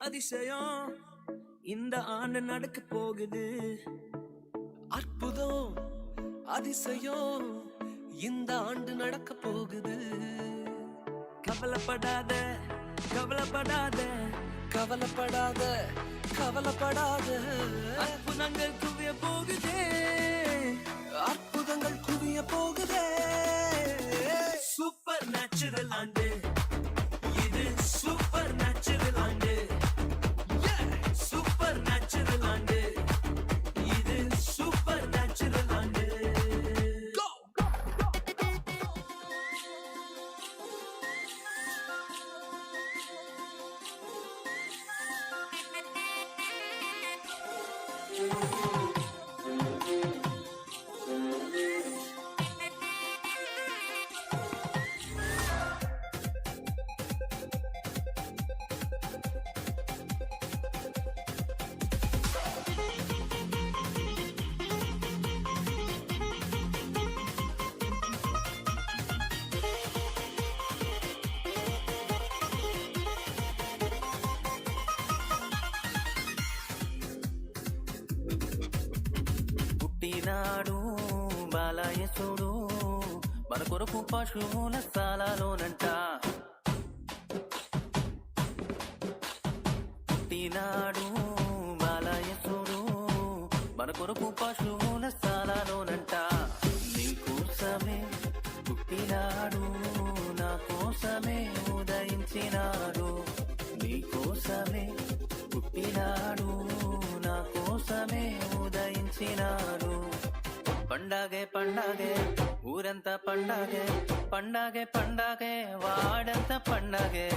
அதிசயம் இந்த ஆண்டு நடக்க போகுது. அற்புதம் அதிசயம் இந்த ஆண்டு நடக்க போகுது. கவலைப்படாத கவலைப்படாத கவலைப்படாத கவலைப்படாத, அற்புதங்கள் குவிய போகுதே, அற்புதங்கள் குவிய போகுதே. சூப்பர் நேச்சுரல் ஆண்டு இது, சூப்பர் நேச்சுரல் ஆண்டு, சூப்பர் நேச்சுரல் ஆண்டு இது, சூப்பர் நேச்சுரல் ஆண்டு. పుట్టినాడు బాలయసుడు మన కొరకు పశువుల స్థలాలోనంట. పుట్టినాడు బాలయసుడు మన కొరకు పశువుల స్థలాలోనంట. నీకోసమే పుట్టినాడు, నా కోసమే ఉదయించినాడు. నీకోసమే పుట్టినాడు, నా కోసమే ఉదయించినాడు. పండగే పండగే ఊరంతా పండగే, పండగే పండగే వాడంతా పండగే.